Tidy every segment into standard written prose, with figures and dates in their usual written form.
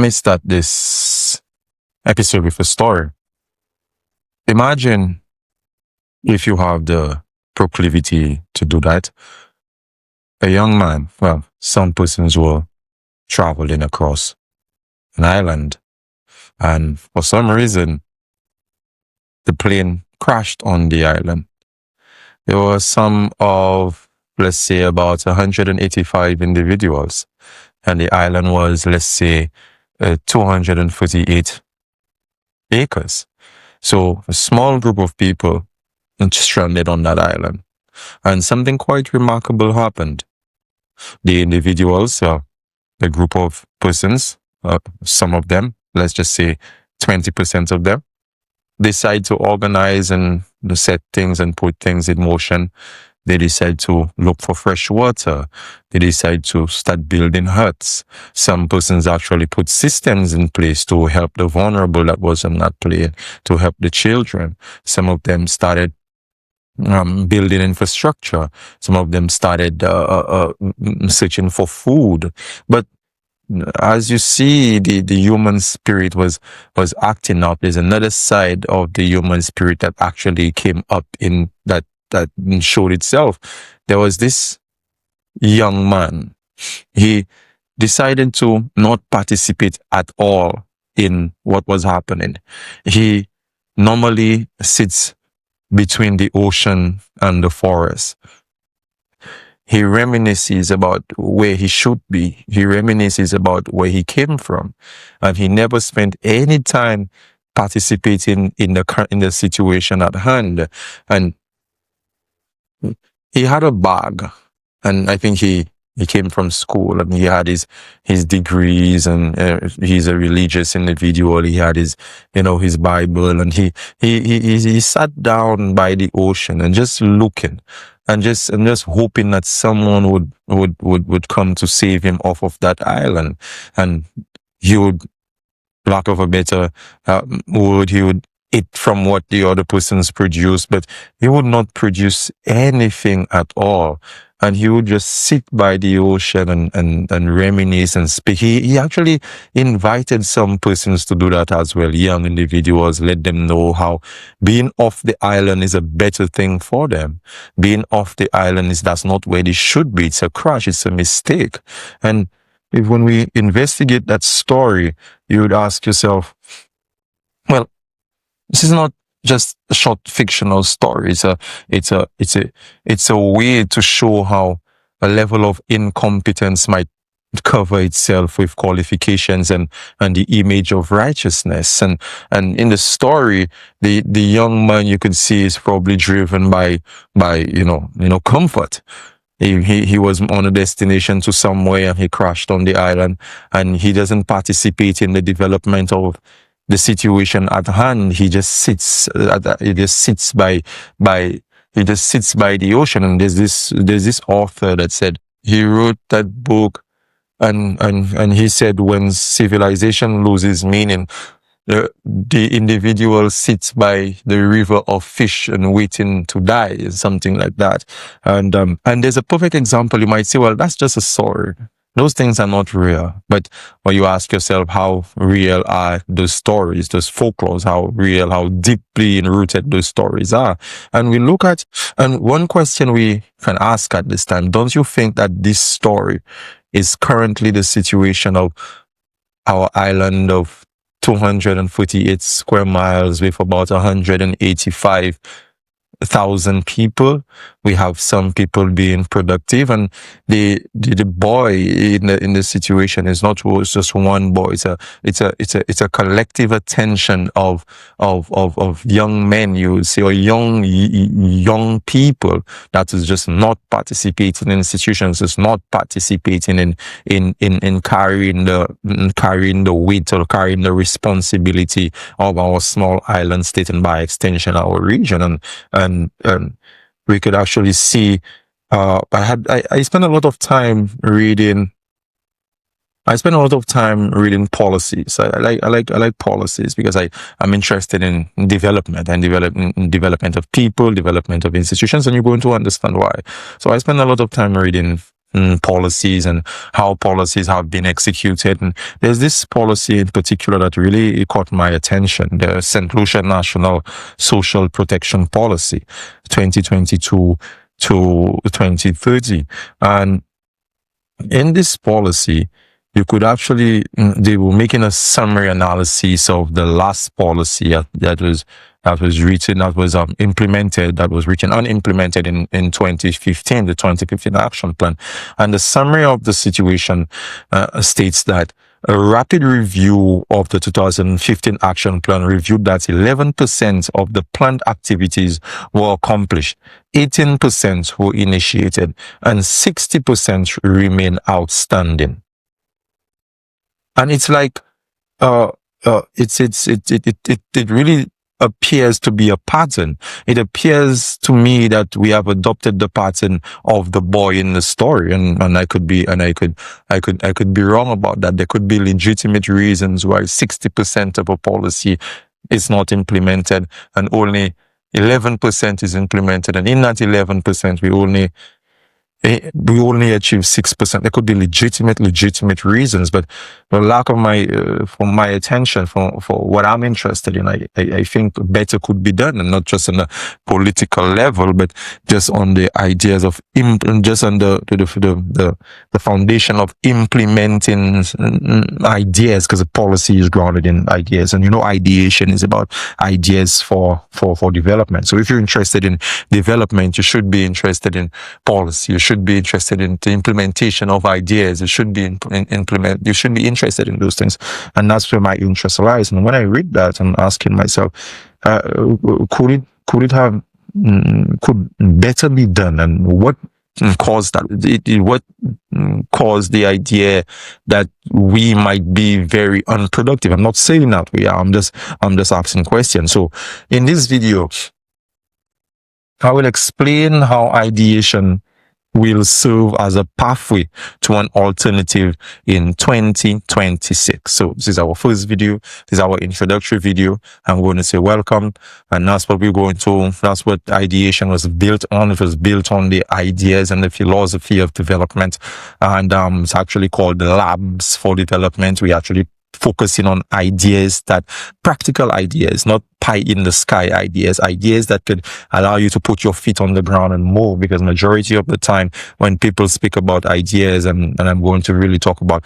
me start this episode with a story. Imagine if you have the proclivity to do that. A young man, well, some persons were traveling across an island, and for some reason, the plane crashed on the island. There were some of, let's say, about 185 individuals, and the island was, let's say, 248 acres. So a small group of people stranded on that island. And something quite remarkable happened. The individuals, the group of persons, some of them, let's just say 20% of them, decide to organize and set things and put things in motion. They decide to look for fresh water. They decide to start building huts. Some persons actually put systems in place to help the vulnerable that was on that plane, to help the children. Some of them started building infrastructure. Some of them started searching for food. But as you see, the human spirit was acting up. There's another side of the human spirit that actually came up in that showed itself. There was this young man. He decided to not participate at all in what was happening. He normally sits between the ocean and the forest. He reminisces about where he should be. He reminisces about where he came from. And he never spent any time participating in the situation at hand. And he had a bag. And I think he came from school and he had his degrees, and he's a religious individual. He had his Bible, and he sat down by the ocean and just looking and just hoping that someone would come to save him off of that island. And he would, lack of a better word, he would eat from what the other persons produced, but he would not produce anything at all. And he would just sit by the ocean and reminisce and speak. He actually invited some persons to do that as well, young individuals, let them know how being off the island is a better thing for them. Being off the island that's not where they should be. It's a crash. It's a mistake. And when we investigate that story, you would ask yourself, well, this is not just a short fictional story. It's a way to show how a level of incompetence might cover itself with qualifications and the image of righteousness. And in the story, the young man, you could see, is probably driven by comfort. He was on a destination to somewhere and he crashed on the island, and he doesn't participate in the development of the situation at hand. He just sits. He just sits by the ocean. And there's this author that said he wrote that book, and he said when civilization loses meaning, the individual sits by the river of fish and waiting to die, something like that. And there's a perfect example. You might say, well, that's just a story. Those things are not real. But when you ask yourself, how real are those stories, those folklores, how real, how deeply rooted those stories are? And we look at, and one question we can ask at this time, don't you think that this story is currently the situation of our island of 248 square miles with about 185,000 people? We have some people being productive, and the boy in the situation is not just one boy. It's a collective attention of young men, you would say, or young people that is just not participating in institutions, is not participating in carrying the weight or carrying the responsibility of our small island state, and by extension our region. And we could actually see, I spent a lot of time reading policies. I like policies because I'm interested in development and development of people, development of institutions, and you're going to understand why. So I spend a lot of time reading policies and how policies have been executed. And there's this policy in particular that really caught my attention, the St. Lucia National Social Protection Policy, 2022 to 2030. And in this policy, you could actually, they were making a summary analysis of the last policy that was written, that was implemented, that was written unimplemented in 2015, the 2015 action plan. And the summary of the situation states that a rapid review of the 2015 action plan reviewed that 11% of the planned activities were accomplished, 18% were initiated, and 60% remain outstanding. And it's like, it really appears to be a pattern. It appears to me that we have adopted the pattern of the boy in the story, and I could be wrong about that. There could be legitimate reasons why 60% of a policy is not implemented and only 11% is implemented, and in that 11% we only achieve 6%. There could be legitimate reasons, but the lack of from my attention for what I'm interested in, I think better could be done, and not just on the political level, but just on the ideas of just on the foundation of implementing ideas, because the policy is grounded in ideas, and ideation is about ideas for development. So if you're interested in development, you should be interested in policy. You should be interested in the implementation of ideas. You should be you should be interested in those things, and that's where my interest lies. And when I read that, I'm asking myself, could better be done, and what caused that? What caused the idea that we might be very unproductive? I'm not saying that we are. I'm just asking questions. So in this video, I will explain how ideation will serve as a pathway to an alternative in 2026. So this is our first video. This is our introductory video. I'm going to say welcome. And that's what that's what ideation was built on. It was built on the ideas and the philosophy of development. And it's actually called the Labs for Development. We actually focusing on ideas, that practical ideas, not pie in the sky ideas that could allow you to put your feet on the ground and move. Because majority of the time when people speak about ideas, and I'm going to really talk about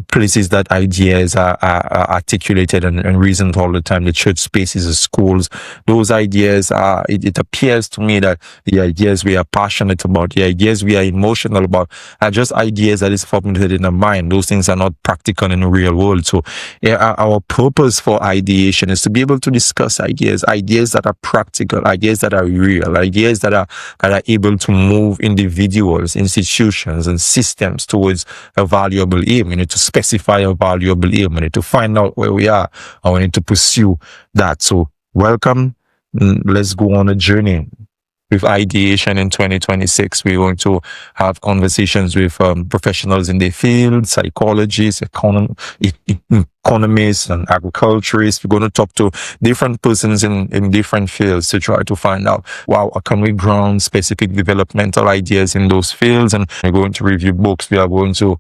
places that ideas are articulated and reasoned all the time, the church spaces, the schools, those ideas are, it appears to me that the ideas we are passionate about, the ideas we are emotional about, are just ideas that is formulated in the mind. Those things are not practical in the real world. So our purpose for ideation is to be able to discuss ideas that are practical, ideas that are real, ideas that are able to move individuals, institutions, and systems towards a valuable aim. We need to specify a valuable aim. We need to find out where we are, and we need to pursue that. So welcome. Let's go on a journey with ideation in 2026. We're going to have conversations with professionals in the field, psychologists, economists, and agriculturists. We're going to talk to different persons in different fields to try to find out, how can we ground specific developmental ideas in those fields. And we're going to review books. We are going to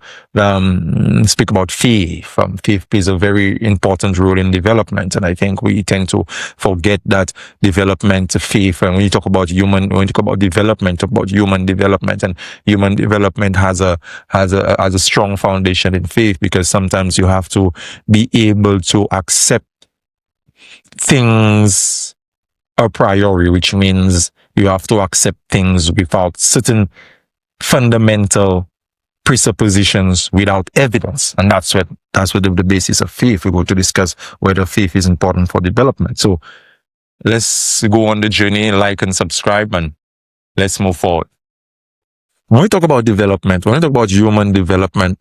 speak about faith. Faith plays a very important role in development, and I think we tend to forget that development, faith, and when you talk about development, talk about human development, and human development has a strong foundation in faith, because sometimes you have to be able to accept things a priori, which means you have to accept things without certain fundamental presuppositions, without evidence. And that's what the basis of faith. We're going to discuss whether faith is important for development. So let's go on the journey, like and subscribe, and let's move forward. When we talk about development, when we talk about human development,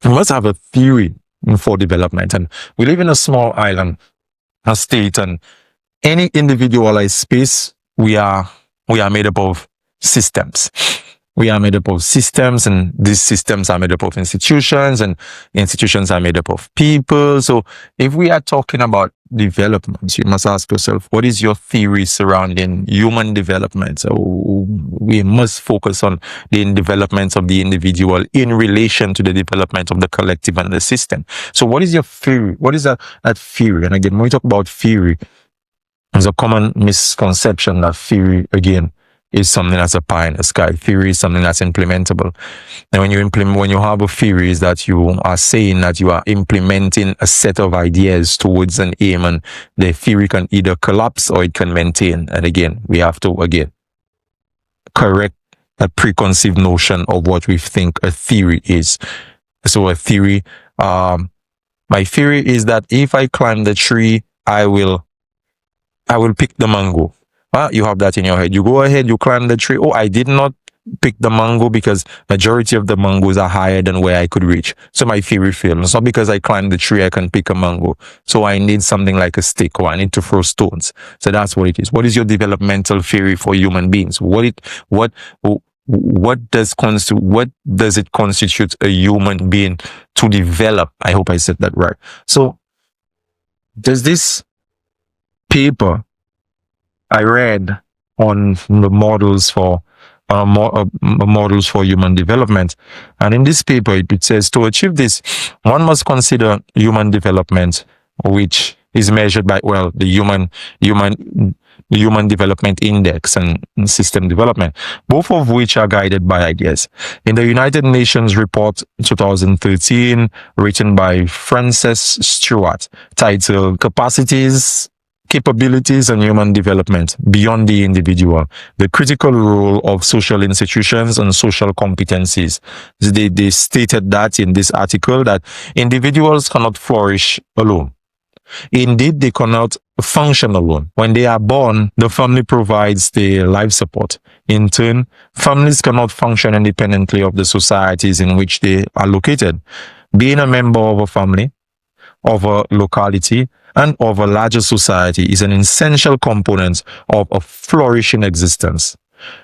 we must have a theory for development. And we live in a small island, a state, and any individualized space, we are made up of systems. We are made up of systems, and these systems are made up of institutions, and institutions are made up of people. So if we are talking about development, you must ask yourself, what is your theory surrounding human development? So we must focus on the development of the individual in relation to the development of the collective and the system. So what is your theory? What is that theory? And again, when we talk about theory, there's a common misconception that theory, again, is something that's a pie in the sky. Theory is something that's implementable. And when you have a theory, is that you are saying that you are implementing a set of ideas towards an aim, and the theory can either collapse or it can maintain. And again, we have to, again, correct a preconceived notion of what we think a theory is. So a theory, my theory is that if I climb the tree, I will pick the mango. You have that in your head. You go ahead, you climb the tree. Oh, I did not pick the mango because majority of the mangoes are higher than where I could reach. So my theory failed. It's not because I climbed the tree, I can pick a mango. So I need something like a stick, or I need to throw stones. So that's what it is. What is your developmental theory for human beings? What does it constitute a human being to develop? I hope I said that right. So there's this paper I read on the models for human development, and in this paper it says, to achieve this, one must consider human development, which is measured by the human development index and system development, both of which are guided by ideas. In the United Nations report 2013, written by Frances Stewart, titled Capabilities and Human Development Beyond the Individual, the Critical Role of Social Institutions and Social Competencies. They stated that in this article that individuals cannot flourish alone. Indeed, they cannot function alone. When they are born, the family provides the life support. In turn, families cannot function independently of the societies in which they are located. Being a member of a family, of a locality, and of a larger society is an essential component of a flourishing existence.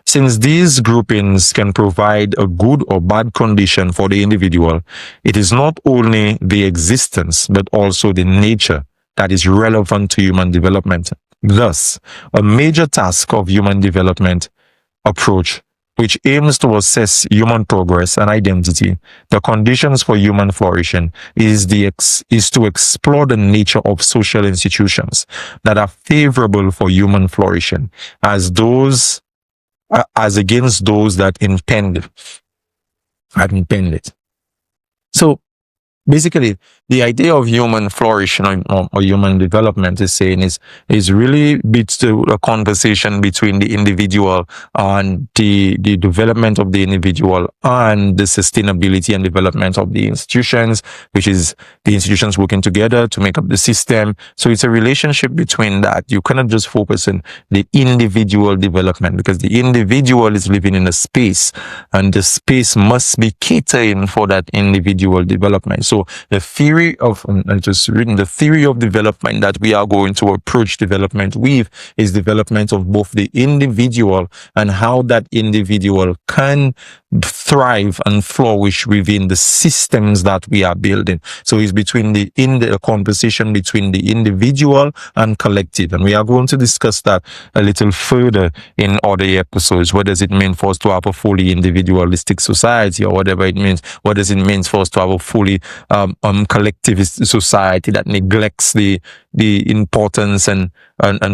Since these groupings can provide a good or bad condition for the individual, it is not only the existence but also the nature that is relevant to human development. Thus, a major task of human development approach, which aims to assess human progress and identity, the conditions for human flourishing, is to explore the nature of social institutions that are favorable for human flourishing, as against those that impede it. So basically, the idea of human flourishing or human development is really beats to a conversation between the individual and the development of the individual and the sustainability and development of the institutions, which is the institutions working together to make up the system. So it's a relationship between that. You cannot just focus on the individual development, because the individual is living in a space, and the space must be catering for that individual development. So the theory of development that we are going to approach development with is development of both the individual and how that individual can thrive and flourish within the systems that we are building. So it's between the conversation between the individual and collective, and we are going to discuss that a little further in other episodes. What does it mean for us to have a fully individualistic society, or whatever it means? What does it mean for us to have a fully collectivist society that neglects the importance and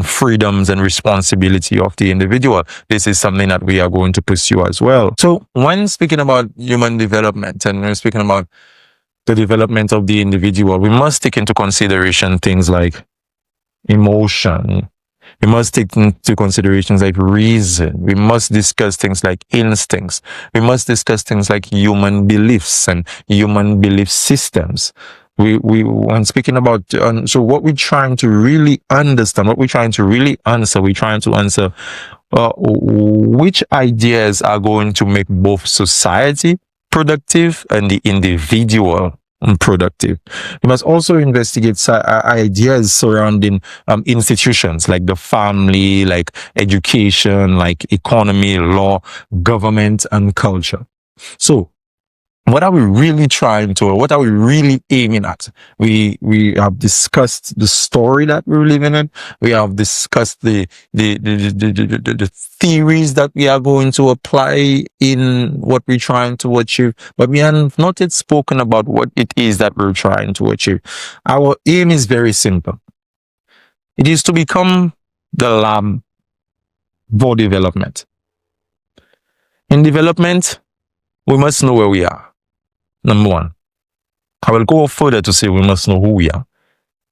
freedoms and responsibility of the individual? This is something that we are going to pursue as well. So when speaking about human development, and we're speaking about the development of the individual, we must take into consideration things like emotion. We must take into considerations like reason. We must discuss things like instincts. We must discuss things like human beliefs and human belief systems. When speaking about, so what we're trying to really understand, what we're trying to really answer, we're trying to answer which ideas are going to make both society productive and the individual productive. We must also investigate ideas surrounding institutions like the family, like education, like economy, law, government, and culture. So What are we really trying to, or what are we really aiming at? We have discussed the story that we're living in. We have discussed the theories that we are going to apply in what we're trying to achieve, but we have not yet spoken about what it is that we're trying to achieve. Our aim is very simple. It is to become the lab for development. In development, we must know where we are. Number one. I will go further to say we must know who we are.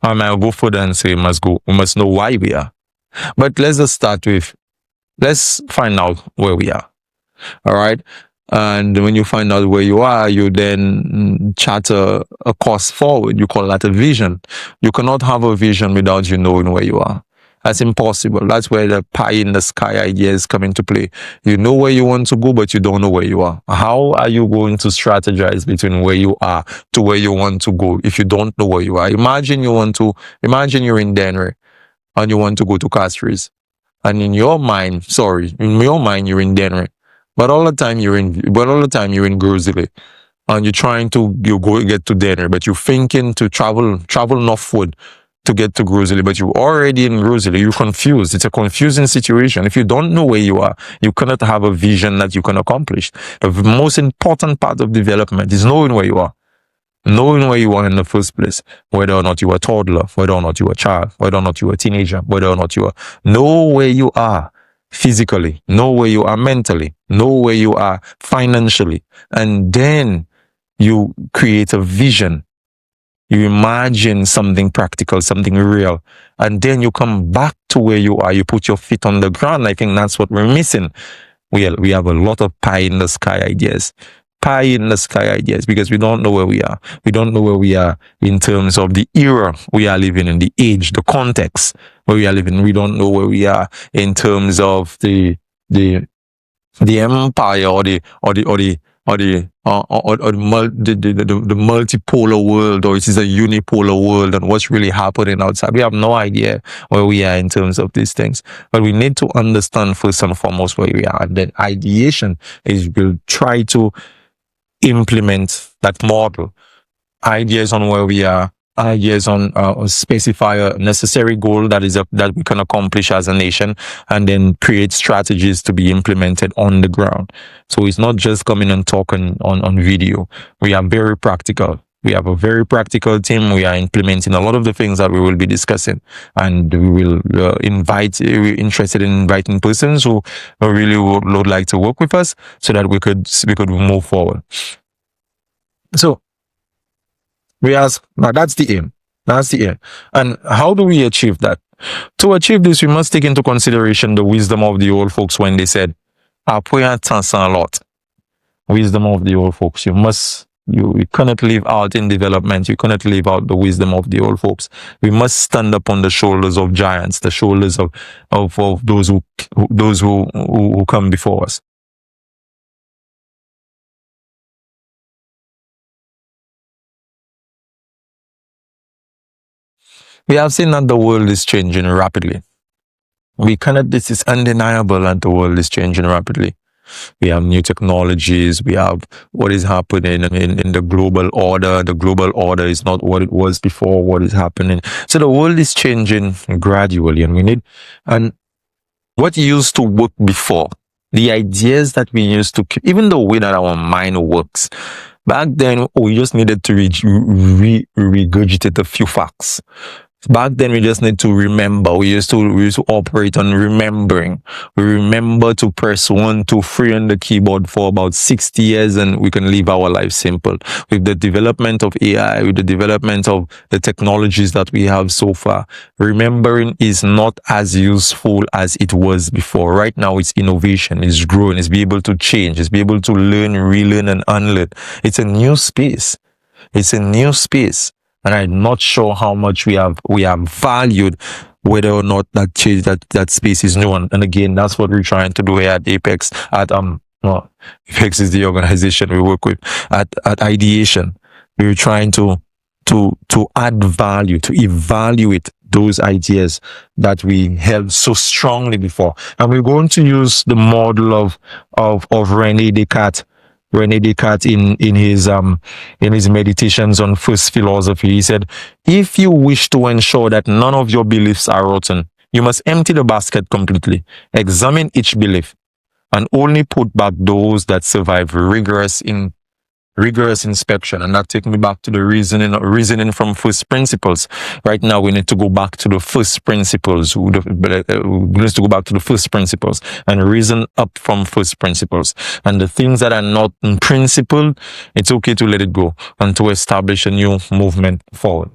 I might go further and say we must know why we are. But let's just start with, let's find out where we are. All right. And when you find out where you are, you then chart a course forward. You call that a vision. You cannot have a vision without you knowing where you are. That's impossible. That's where the pie in the sky ideas come into play. You know where you want to go, but you don't know where you are. How are you going to strategize between where you are to where you want to go if you don't know where you are? Imagine you're in Denver and you want to go to Castries. And in your mind, you're in Denver. But all the time you're in Grizzly, and you're trying to get to Denver, but you're thinking to travel northward to get to Grizzly, but you're already in Grizzly. You're confused. It's a confusing situation. If you don't know where you are, you cannot have a vision that you can accomplish. The most important part of development is knowing where you are. Knowing where you are in the first place, whether or not you are a toddler, whether or not you are a child, whether or not you are a teenager, whether or not you are, know where you are physically, know where you are mentally, know where you are financially, and then you create a vision. You imagine something practical, something real, and then you come back to where you are. You put your feet on the ground. I think that's what we're missing. We have a lot of pie in the sky ideas. Pie in the sky ideas because we don't know where we are. We don't know where we are in terms of the era we are living in, the age, the context where we are living. We don't know where we are in terms of the the empire or the multipolar world, or it is a unipolar world, and what's really happening outside. We have no idea where we are in terms of these things, but we need to understand first and foremost where we are, and then ideation is we'll try to implement that model. Ideas on where we are, ideas on specify a necessary goal that we can accomplish as a nation, and then create strategies to be implemented on the ground. So it's not just coming and talking on video. We are very practical. We have a very practical team. We are implementing a lot of the things that we will be discussing, and we will we're interested in inviting persons who really would like to work with us so that we could move forward. So we ask, now that's the aim. That's the aim. And how do we achieve that? To achieve this, we must take into consideration the wisdom of the old folks when they said, après un temps sans lot. Wisdom of the old folks. You cannot live out in development. You cannot live out the wisdom of the old folks. We must stand up on the shoulders of giants, the shoulders of those who come before us. We have seen that the world is changing rapidly. This is undeniable that the world is changing rapidly. We have new technologies. We have what is happening in the global order. The global order is not what it was before, what is happening. So the world is changing gradually, and what used to work before, the ideas that we used to keep, even the way that our mind works, back then, we just needed to regurgitate a few facts. Back then, we just need to remember. We used to operate on remembering. We remember to press 1, 2, 3 on the keyboard for about 60 years, and we can live our life simple. With the development of AI, with the development of the technologies that we have so far, remembering is not as useful as it was before. Right now, it's innovation, it's growing, it's be able to change, it's be able to learn, relearn, and unlearn. It's a new space. It's a new space. And I'm not sure how much we have valued whether or not that space is new. And again, that's what we're trying to do here at Apex. Apex is the organization we work with. At Ideation, we're trying to add value, to evaluate those ideas that we held so strongly before. And we're going to use the model of Rene Descartes Rene Descartes in his meditations on first philosophy. He said, if you wish to ensure that none of your beliefs are rotten, you must empty the basket completely, examine each belief, and only put back those that survive rigorous inspection. And that take me back to the reasoning from first principles. Right now we need to go back to the first principles. We need to go back to the first principles and reason up from first principles. And the things that are not in principle, it's okay to let it go and to establish a new movement forward.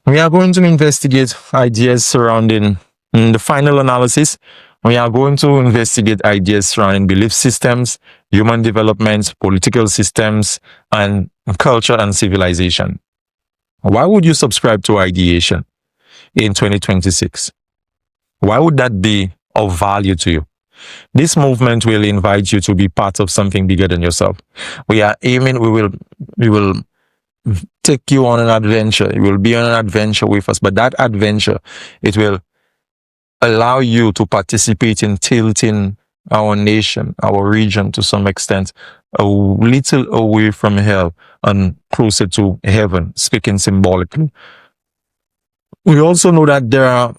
We are going to investigate ideas surrounding, in the final analysis, we are going to investigate ideas surrounding belief systems, human development, political systems, and culture and civilization. Why would you subscribe to ideation in 2026? Why would that be of value to you? This movement will invite you to be part of something bigger than yourself. We are aiming, we will take you on an adventure. You will be on an adventure with us, but that adventure, it will allow you to participate in tilting our nation, our region to some extent, a little away from hell and closer to heaven, speaking symbolically. We also know that there are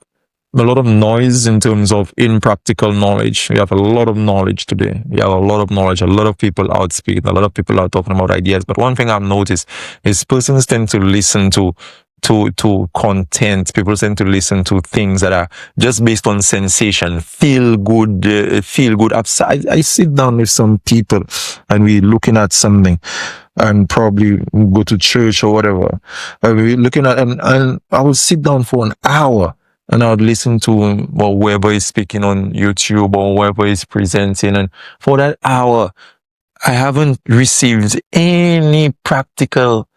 a lot of noise in terms of impractical knowledge. We have a lot of knowledge today. We have a lot of knowledge. A lot of people outspeak. A lot of people are talking about ideas. But one thing I've noticed is persons tend to listen to content. People tend to listen to things that are just based on sensation, feel good. I sit down with some people and we're looking at something and probably go to church or whatever. We're looking at, and I will sit down for an hour and I would listen to whoever is speaking on YouTube or whoever is presenting. And for that hour, I haven't received any practical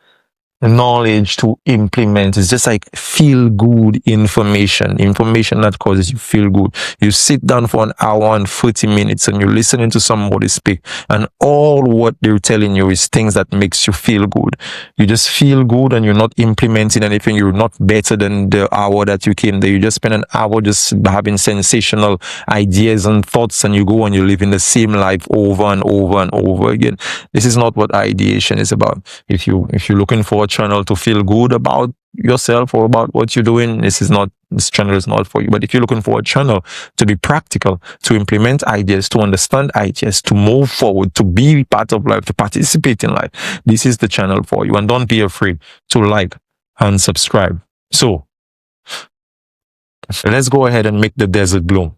knowledge to implement. It's just like feel good information that causes you feel good. You sit down for an hour and 40 minutes and you're listening to somebody speak, and all what they're telling you is things that makes you feel good. You just feel good and you're not implementing anything. You're not better than the hour that you came there. You just spend an hour just having sensational ideas and thoughts, and you go and you live in the same life over and over and over again. This is not what ideation is about. If you're looking for a channel to feel good about yourself or about what you're doing, this channel is not for you. But if you're looking for a channel to be practical, to implement ideas, to understand ideas, to move forward, to be part of life, to participate in life, this is the channel for you. And don't be afraid to like and subscribe. So let's go ahead and make the desert bloom.